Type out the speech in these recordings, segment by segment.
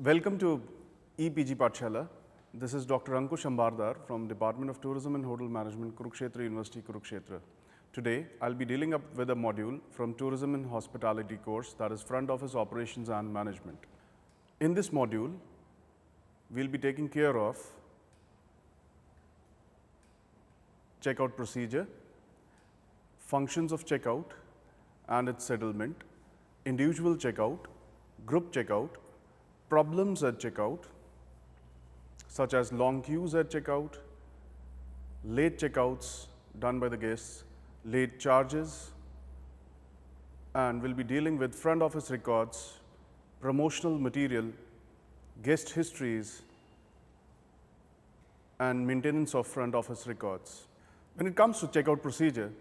Welcome to EPG Pathshala. This is Dr. Ankush Ambardar from Department of Tourism and Hotel Management, Kurukshetra University, Kurukshetra. Today, I'll be dealing up with a module from Tourism and Hospitality course, that is Front Office Operations and Management. In this module, we'll be taking care of checkout procedure, functions of checkout and its settlement, individual checkout, group checkout, problems at checkout, such as long queues at checkout, late checkouts done by the guests, late charges, and we'll be dealing with front office records, promotional material, guest histories, and maintenance of front office records. When it comes to checkout procedure,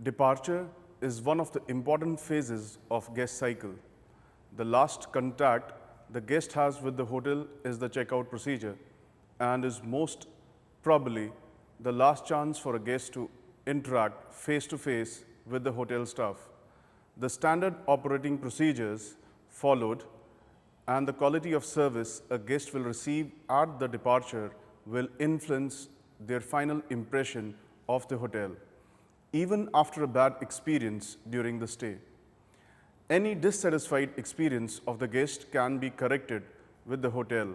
departure is one of the important phases of guest cycle. The last contact the guest has with the hotel is the checkout procedure and is most probably the last chance for a guest to interact face-to-face with the hotel staff. The standard operating procedures followed and the quality of service a guest will receive at the departure will influence their final impression of the hotel, even after a bad experience during the stay. Any dissatisfied experience of the guest can be corrected with the hotel.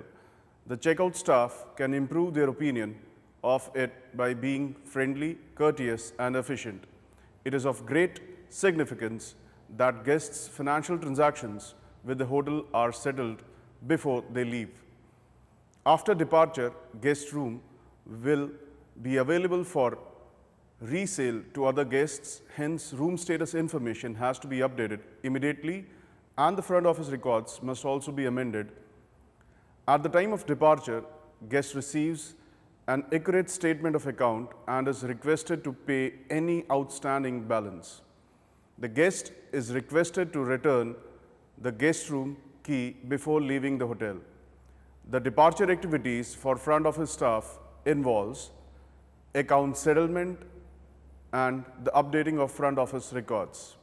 The checkout staff can improve their opinion of it by being friendly, courteous, and efficient. It is of great significance that guests' financial transactions with the hotel are settled before they leave. After departure, guest room will be available for resale to other guests, hence room status information has to be updated immediately and the front office records must also be amended. At the time of departure, guest receives an accurate statement of account and is requested to pay any outstanding balance. The guest is requested to return the guest room key before leaving the hotel. The departure activities for front office staff involves account settlement and the updating of front office records.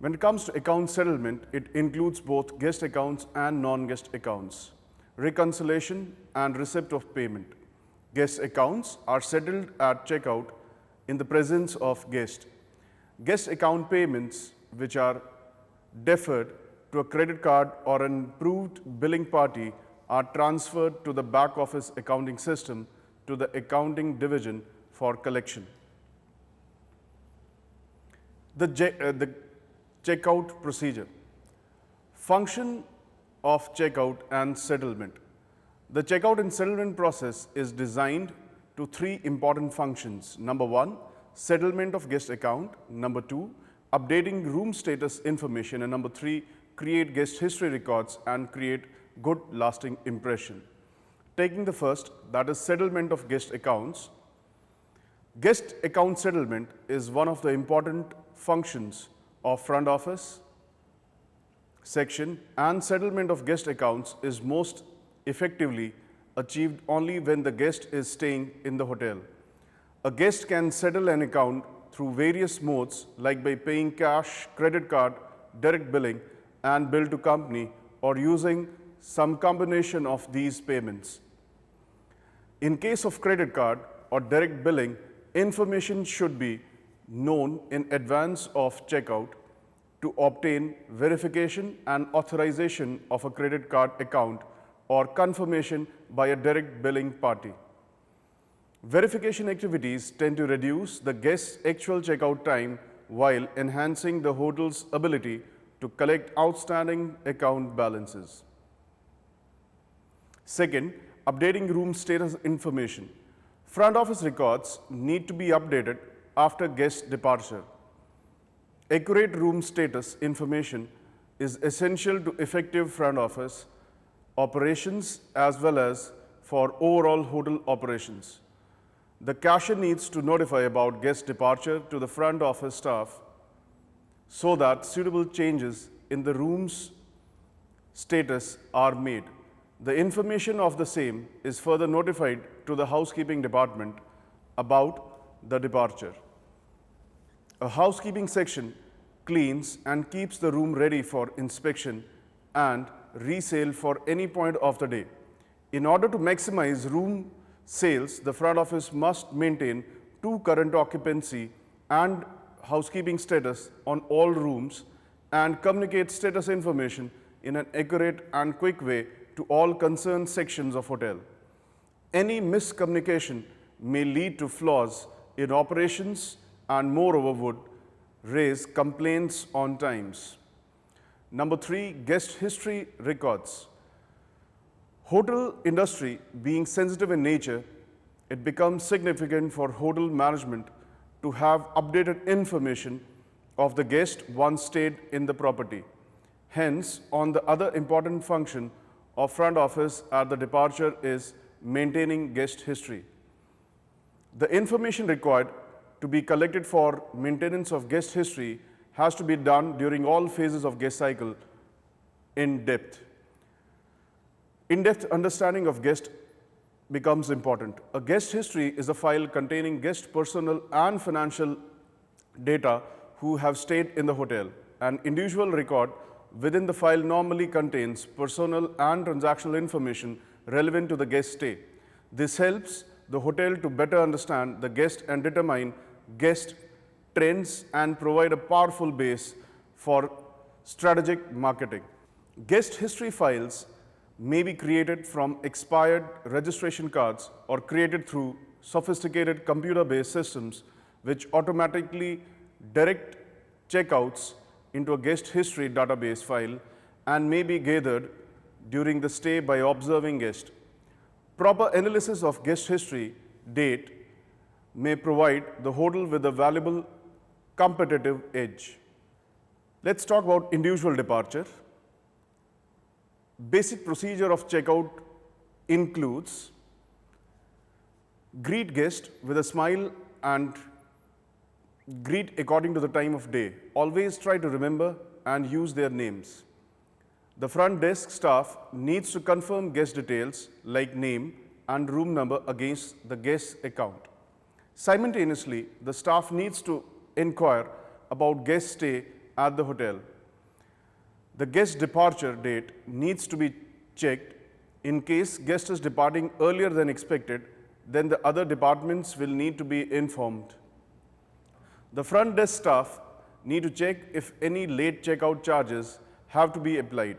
When it comes to account settlement, it includes both guest accounts and non-guest accounts, reconciliation and receipt of payment. Guest accounts are settled at checkout in the presence of guest. Guest account payments which are deferred to a credit card or an approved billing party are transferred to the back office accounting system to the accounting division for collection. The checkout procedure. Function of checkout and settlement. The checkout and settlement process is designed to three important functions. Number one, settlement of guest account. Number two, updating room status information. And number three, create guest history records and create good lasting impression. Taking the first, that is settlement of guest accounts. Guest account settlement is one of the important functions of front office section, and settlement of guest accounts is most effectively achieved only when the guest is staying in the hotel. A guest can settle an account through various modes like by paying cash, credit card, direct billing, and bill to company, or using some combination of these payments. In case of credit card or direct billing, information should be known in advance of checkout to obtain verification and authorization of a credit card account or confirmation by a direct billing party. Verification activities tend to reduce the guest's actual checkout time while enhancing the hotel's ability to collect outstanding account balances. Second, updating room status information. Front office records need to be updated after guest departure. Accurate room status information is essential to effective front office operations as well as for overall hotel operations. The cashier needs to notify about guest departure to the front office staff so that suitable changes in the room's status are made. The information of the same is further notified to the housekeeping department about the departure. A housekeeping section cleans and keeps the room ready for inspection and resale for any point of the day. In order to maximize room sales, the front office must maintain two current occupancy and housekeeping status on all rooms and communicate status information in an accurate and quick way to all concerned sections of hotel. Any miscommunication may lead to flaws in operations and moreover would raise complaints on times. Number 3, guest history records. Hotel industry being sensitive in nature, it becomes significant for hotel management to have updated information of the guest once stayed in the property. Hence, on the other important function of front office at the departure is maintaining guest history. The information required to be collected for maintenance of guest history has to be done during all phases of guest cycle in depth. In-depth understanding of guest becomes important. A guest history is a file containing guest personal and financial data who have stayed in the hotel. An individual record within the file normally contains personal and transactional information relevant to the guest stay. This helps the hotel to better understand the guest and determine guest trends and provide a powerful base for strategic marketing. Guest history files may be created from expired registration cards or created through sophisticated computer-based systems which automatically direct checkouts into a guest history database file and may be gathered during the stay by observing guests. Proper analysis of guest history date may provide the hotel with a valuable competitive edge. Let's talk about individual departure. Basic procedure of checkout includes greet guest with a smile and greet according to the time of day. Always try to remember and use their names. The front desk staff needs to confirm guest details like name and room number against the guest's account. Simultaneously, the staff needs to inquire about guest stay at the hotel. The guest departure date needs to be checked. In case guest is departing earlier than expected, then the other departments will need to be informed. The front desk staff need to check if any late checkout charges have to be applied.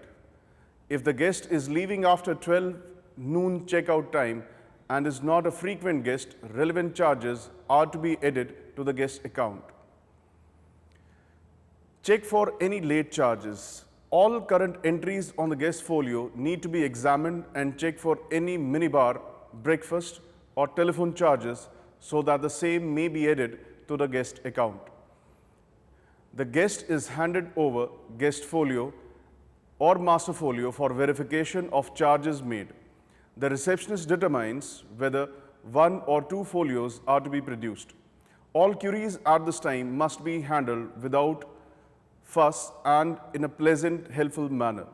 If the guest is leaving after 12 noon checkout time and is not a frequent guest, relevant charges are to be added to the guest account. Check for any late charges. All current entries on the guest folio need to be examined and check for any minibar, breakfast or telephone charges so that the same may be added to the guest account. The guest is handed over guest folio or master folio for verification of charges made. The receptionist determines whether 1 or 2 folios are to be produced. All queries at this time must be handled without fuss and in a pleasant, helpful manner.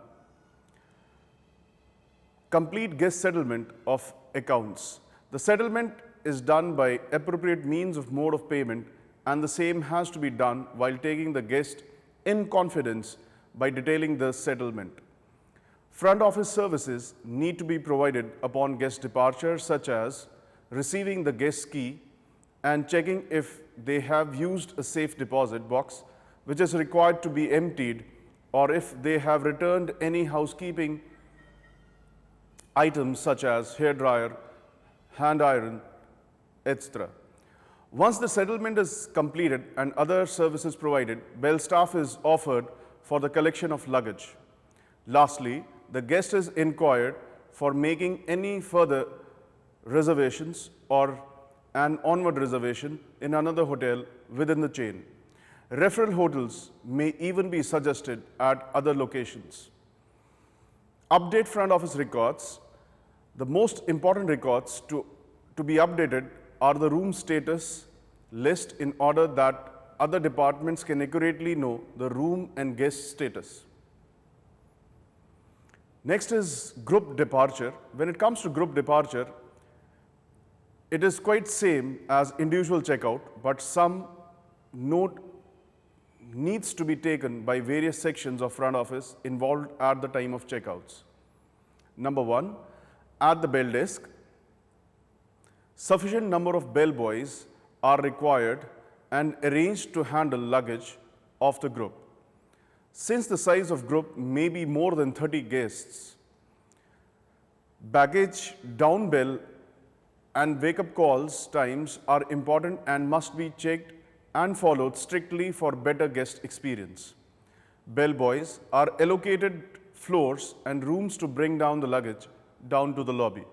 Complete guest settlement of accounts. The settlement is done by appropriate means of mode of payment, and the same has to be done while taking the guest in confidence by detailing the settlement. Front office services need to be provided upon guest departure, such as receiving the guest's key and checking if they have used a safe deposit box which is required to be emptied, or if they have returned any housekeeping items such as hair dryer, hand iron, etc. Once the settlement is completed and other services provided, bell staff is offered for the collection of luggage. Lastly, the guest is inquired for making any further reservations or an onward reservation in another hotel within the chain. Referral hotels may even be suggested at other locations. Update front office records. The most important records to be updated are the room status list in order that other departments can accurately know the room and guest status. Next is group departure. When it comes to group departure, it is quite same as individual checkout, but some needs to be taken by various sections of front office involved at the time of checkouts. Number one, at the bell desk, sufficient number of bellboys are required and arranged to handle luggage of the group. Since the size of group may be more than 30 guests, baggage down bell and wake-up calls times are important and must be checked and followed strictly for better guest experience. Bellboys are allocated floors and rooms to bring down the luggage down to the lobby.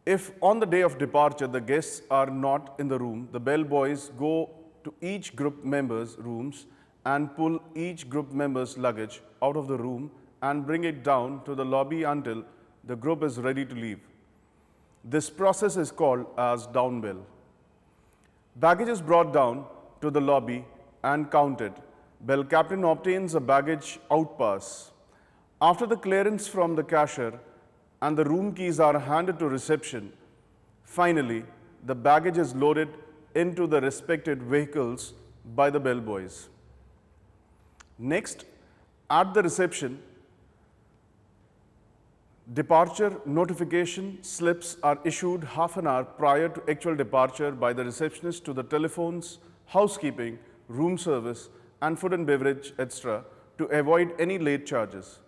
If on the day of departure the guests are not in the room, the bellboys go to each group member's rooms and pull each group member's luggage out of the room and bring it down to the lobby until the group is ready to leave. This process is called as down bell. Baggage is brought down to the lobby and counted. Bell captain obtains a baggage out pass. After the clearance from the cashier and the room keys are handed to reception, finally, the baggage is loaded into the respected vehicles by the bellboys. Next, at the reception, departure notification slips are issued half an hour prior to actual departure by the receptionist to the telephones, housekeeping, room service, and food and beverage, etc., to avoid any late charges.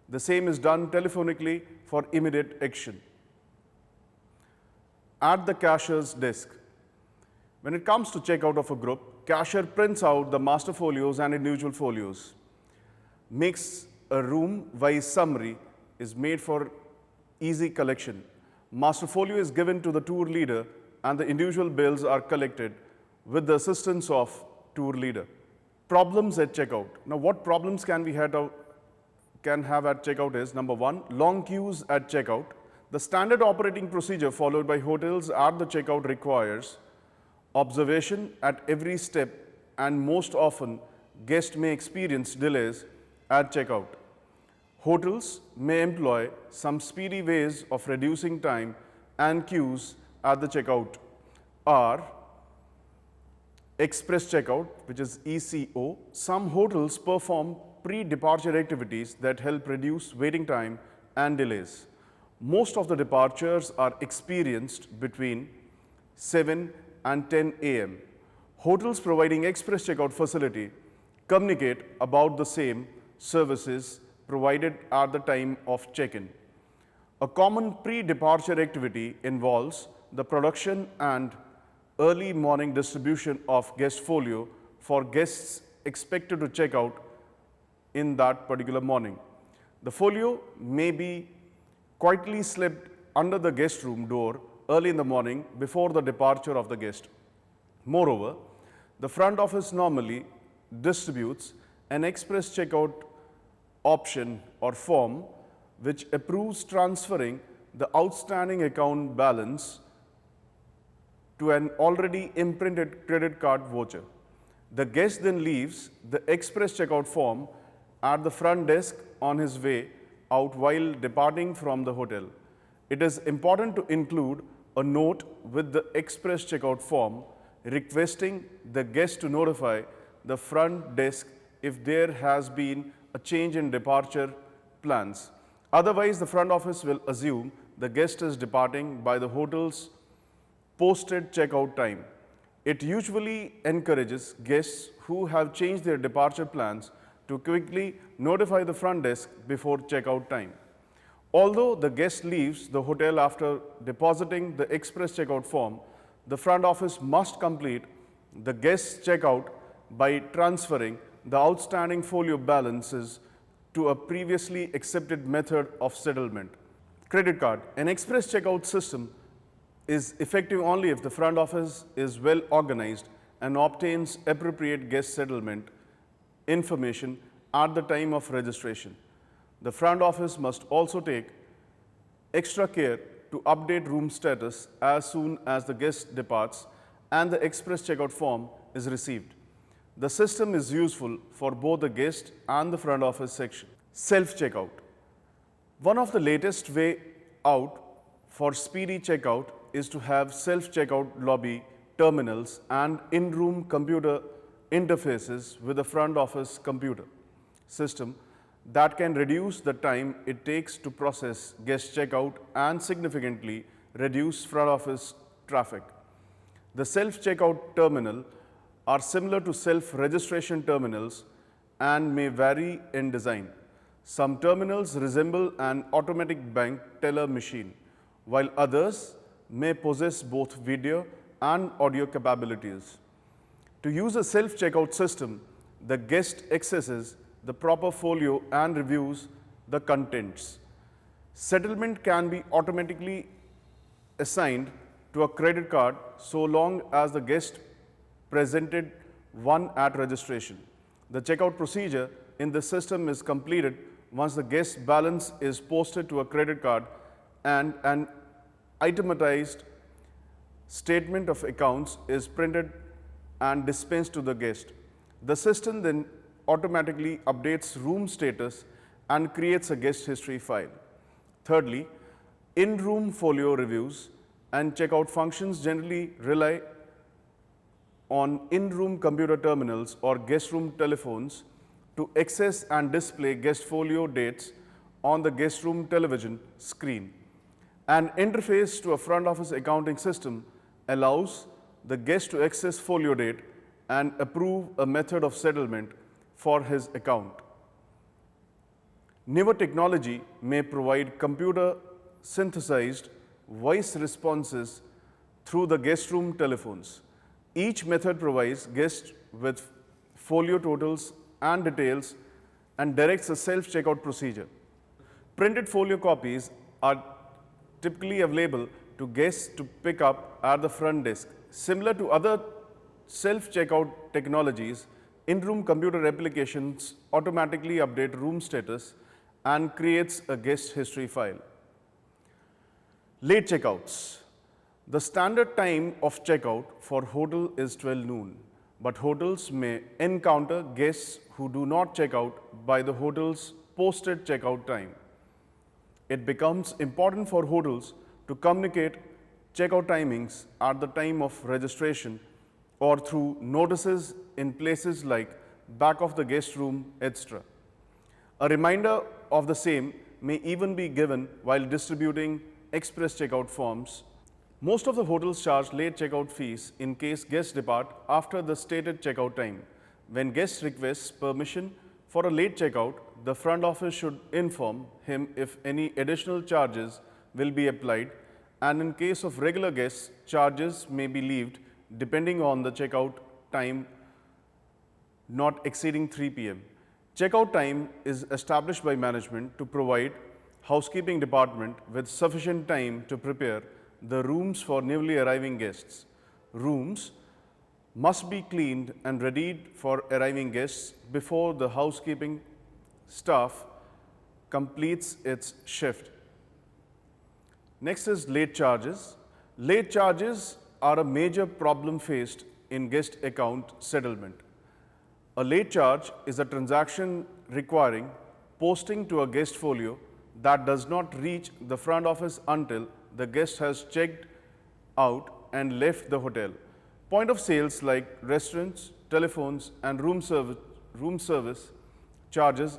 The same is done telephonically for immediate action. At the cashier's desk, when it comes to checkout of a group, cashier prints out the master folios and individual folios, makes a room-wise summary, is made for easy collection. Master folio is given to the tour leader and the individual bills are collected with the assistance of tour leader. Problems at checkout. Now, what problems can we have at checkout is, number one, long queues at checkout. The standard operating procedure followed by hotels at the checkout requires observation at every step, and most often guests may experience delays at checkout. Hotels may employ some speedy ways of reducing time and queues at the checkout are express checkout, which is ECO. Some hotels perform pre-departure activities that help reduce waiting time and delays. Most of the departures are experienced between 7 and 10 a.m. Hotels providing express checkout facility communicate about the same services provided at the time of check-in. A common pre-departure activity involves the production and early morning distribution of guest folio for guests expected to check out in that particular morning. The folio may be quietly slipped under the guest room door early in the morning before the departure of the guest. Moreover, the front office normally distributes an express checkout option or form which approves transferring the outstanding account balance to an already imprinted credit card voucher. The guest then leaves the express checkout form at the front desk on his way out while departing from the hotel. It is important to include a note with the express checkout form requesting the guest to notify the front desk if there has been a change in departure plans. Otherwise, the front office will assume the guest is departing by the hotel's posted checkout time. It usually encourages guests who have changed their departure plans to quickly notify the front desk before checkout time. Although the guest leaves the hotel after depositing the express checkout form, the front office must complete the guest's checkout by transferring the outstanding folio balances to a previously accepted method of settlement. Credit card. An express checkout system is effective only if the front office is well organized and obtains appropriate guest settlement information at the time of registration. The front office must also take extra care to update room status as soon as the guest departs and the express checkout form is received. The system is useful for both the guest and the front office section. Self-checkout. One of the latest way out for speedy checkout is to have self-checkout lobby terminals and in-room computer interfaces with the front office computer system that can reduce the time it takes to process guest checkout and significantly reduce front office traffic. The self-checkout terminal are similar to self-registration terminals and may vary in design. Some terminals resemble an automatic bank teller machine, while others may possess both video and audio capabilities. To use a self-checkout system, the guest accesses the proper folio and reviews the contents. Settlement can be automatically assigned to a credit card so long as the guest presented one at registration. The checkout procedure in the system is completed once the guest balance is posted to a credit card and an itemized statement of accounts is printed and dispensed to the guest. The system then automatically updates room status and creates a guest history file. Thirdly, in-room folio reviews and checkout functions generally rely on in-room computer terminals or guest room telephones to access and display guest folio dates on the guest room television screen. An interface to a front office accounting system allows the guest to access folio date and approve a method of settlement for his account. Newer technology may provide computer synthesized voice responses through the guest room telephones. Each method provides guests with folio totals and details and directs a self-checkout procedure. Printed folio copies are typically available to guests to pick up at the front desk. Similar to other self-checkout technologies, in-room computer applications automatically update room status and creates a guest history file. Late checkouts. The standard time of checkout for hotel is 12 noon, but hotels may encounter guests who do not check out by the hotel's posted checkout time. It becomes important for hotels to communicate checkout timings at the time of registration or through notices in places like back of the guest room, etc. A reminder of the same may even be given while distributing express checkout forms. Most of the hotels charge late checkout fees in case guests depart after the stated checkout time. When guest requests permission for a late checkout, the front office should inform him if any additional charges will be applied, and in case of regular guests, charges may be levied depending on the checkout time not exceeding 3 p.m. Checkout time is established by management to provide housekeeping department with sufficient time to prepare the rooms for newly arriving guests. Rooms must be cleaned and readied for arriving guests before the housekeeping staff completes its shift. Next is late charges. Late charges are a major problem faced in guest account settlement. A late charge is a transaction requiring posting to a guest folio that does not reach the front office until the guest has checked out and left the hotel. Point of sales like restaurants, telephones, and room service charges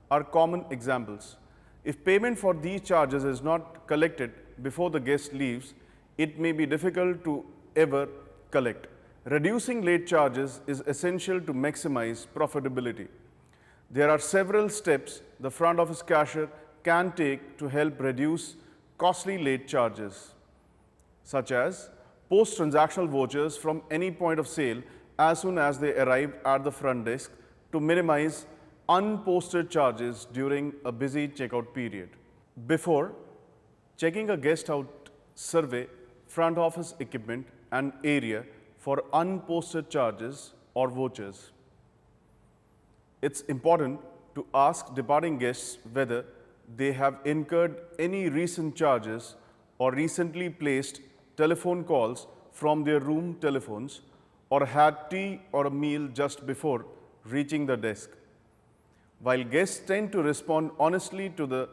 are common examples. If payment for these charges is not collected before the guest leaves, it may be difficult to ever collect. Reducing late charges is essential to maximize profitability. There are several steps the front office cashier can take to help reduce costly late charges, such as post transactional vouchers from any point of sale as soon as they arrive at the front desk to minimize unposted charges during a busy checkout period. Before checking a guest out, survey front office equipment and area for unposted charges or vouchers. It's important to ask departing guests whether they have incurred any recent charges or recently placed telephone calls from their room telephones or had tea or a meal just before reaching the desk. While guests tend to respond honestly to the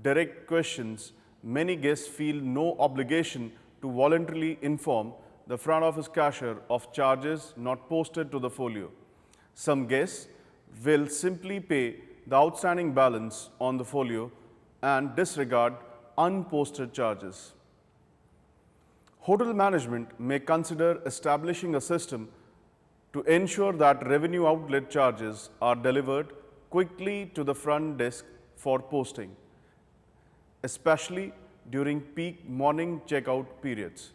direct questions, many guests feel no obligation to voluntarily inform the front office cashier of charges not posted to the folio. Some guests will simply pay the outstanding balance on the folio and disregard unposted charges. Hotel management may consider establishing a system to ensure that revenue outlet charges are delivered quickly to the front desk for posting, especially during peak morning checkout periods.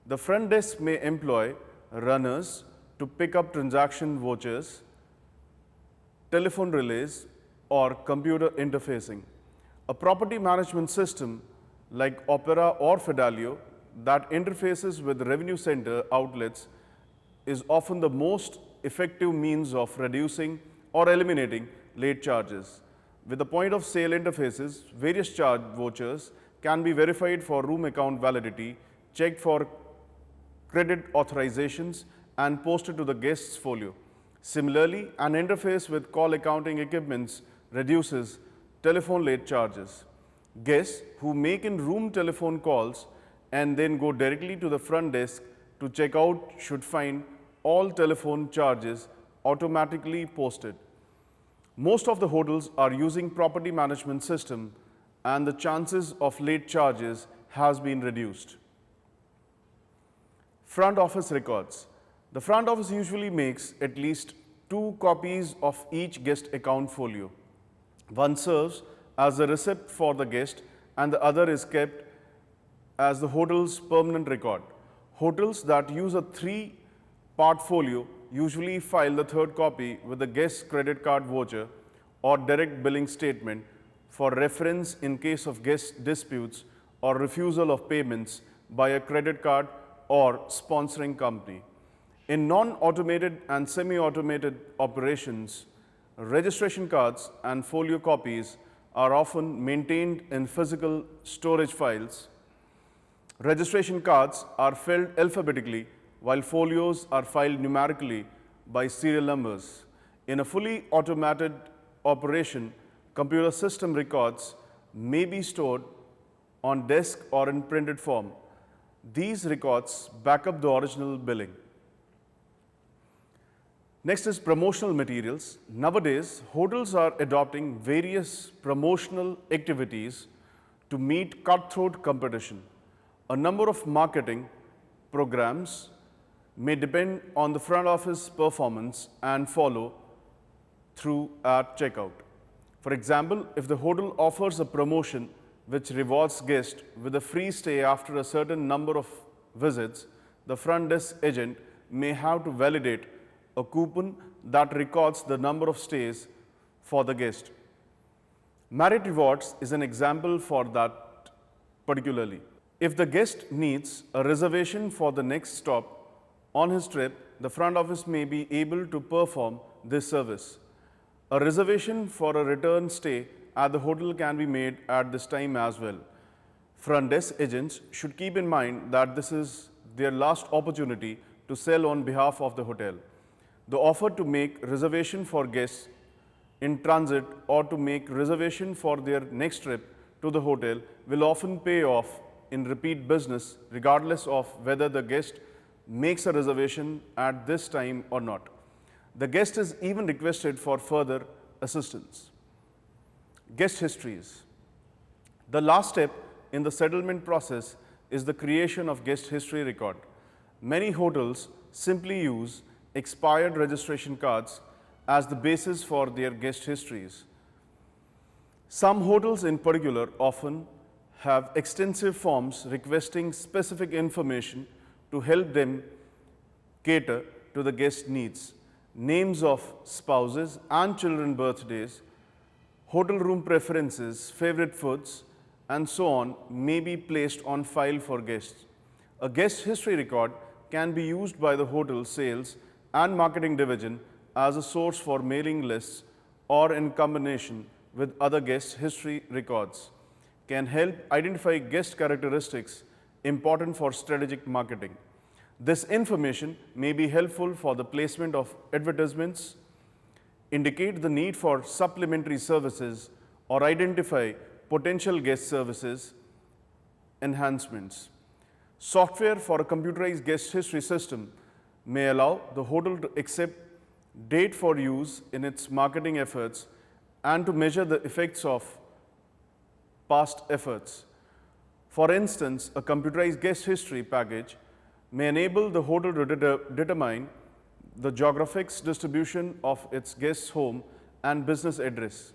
The front desk may employ runners to pick up transaction vouchers, telephone relays, or computer interfacing. A property management system like Opera or Fidelio that interfaces with revenue center outlets is often the most effective means of reducing or eliminating late charges. With the point of sale interfaces, various charge vouchers can be verified for room account validity, checked for credit authorizations, and posted to the guest's folio. Similarly, an interface with call accounting equipments reduces telephone late charges. Guests who make in-room telephone calls and then go directly to the front desk to check out should find all telephone charges automatically posted. Most of the hotels are using property management system and the chances of late charges has been reduced. Front office records. The front office usually makes at least 2 copies of each guest account folio. One serves as a receipt for the guest and the other is kept as the hotel's permanent record. Hotels that use a 3-part folio usually file the 3rd copy with the guest's credit card voucher or direct billing statement for reference in case of guest disputes or refusal of payments by a credit card or sponsoring company. In non-automated and semi-automated operations, registration cards and folio copies are often maintained in physical storage files. Registration cards are filled alphabetically while folios are filed numerically by serial numbers. In a fully automated operation, computer system records may be stored on disk or in printed form. These records back up the original billing. Next is promotional materials. Nowadays, hotels are adopting various promotional activities to meet cutthroat competition. A number of marketing programs may depend on the front office performance and follow through at checkout. For example, if the hotel offers a promotion which rewards guests with a free stay after a certain number of visits, the front desk agent may have to validate a coupon that records the number of stays for the guest. Merit rewards is an example for that particularly. If the guest needs a reservation for the next stop on his trip, the front office may be able to perform this service. A reservation for a return stay at the hotel can be made at this time as well. Front desk agents should keep in mind that this is their last opportunity to sell on behalf of the hotel. The offer to make reservation for guests in transit or to make reservation for their next trip to the hotel will often pay off in repeat business regardless of whether the guest makes a reservation at this time or not. The guest is even requested for further assistance. Guest histories. The last step in the settlement process is the creation of guest history record. Many hotels simply use expired registration cards as the basis for their guest histories. Some hotels in particular often have extensive forms requesting specific information to help them cater to the guest needs. Names of spouses and children birthdays, hotel room preferences, favorite foods, and so on may be placed on file for guests. A guest history record can be used by the hotel sales and marketing division as a source for mailing lists or in combination with other guest history records can help identify guest characteristics important for strategic marketing. This information may be helpful for the placement of advertisements, indicate the need for supplementary services, or identify potential guest services enhancements. Software for a computerized guest history system may allow the hotel to accept date for use in its marketing efforts, and to measure the effects of past efforts. For instance, a computerized guest history package may enable the hotel to determine the geographic distribution of its guest's home and business address.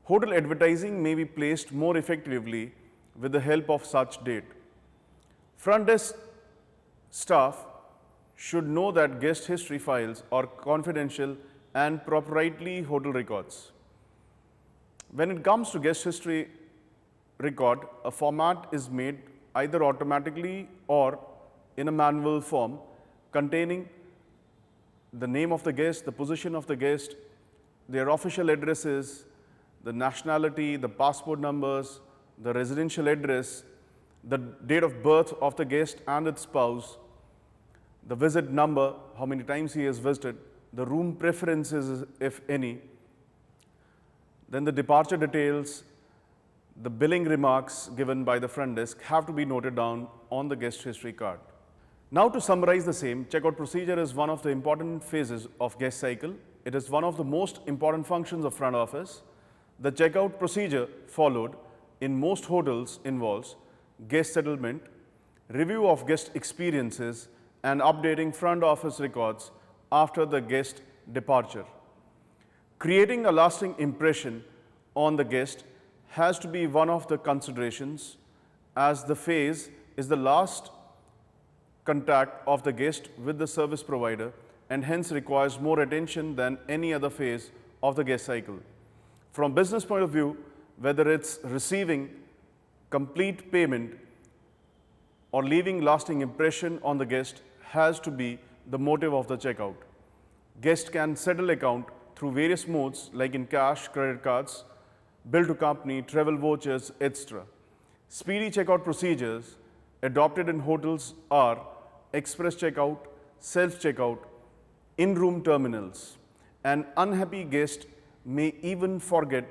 Hotel advertising may be placed more effectively with the help of such data. Front desk staff should know that guest history files are confidential and proprietary hotel records. When it comes to guest history record, a format is made either automatically or in a manual form containing the name of the guest, the position of the guest, their official addresses, the nationality, the passport numbers, the residential address, the date of birth of the guest and its spouse, the visit number, how many times he has visited, the room preferences, if any, then the departure details, the billing remarks given by the front desk have to be noted down on the guest history card. Now to summarize the same, checkout procedure is one of the important phases of guest cycle. It is one of the most important functions of front office. The checkout procedure followed in most hotels involves guest settlement, review of guest experiences, and updating front office records after the guest departure. Creating a lasting impression on the guest has to be one of the considerations, as the phase is the last contact of the guest with the service provider and hence requires more attention than any other phase of the guest cycle. From business point of view, whether it's receiving complete payment or leaving lasting impression on the guest has to be the motive of the checkout. Guest can settle account through various modes like in cash, credit cards, bill to company, travel vouchers, etc. Speedy checkout procedures adopted in hotels are express checkout, self-checkout, in-room terminals. An unhappy guest may even forget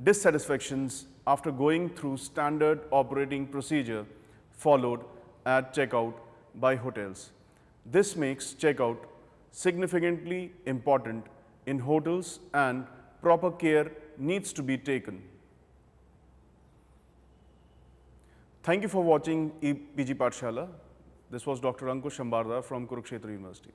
dissatisfactions after going through standard operating procedure followed at checkout by hotels. This makes checkout significantly important in hotels and proper care needs to be taken. Thank you for watching PG Pathshala. This was Dr. Ankush Shambarda from Kurukshetra University.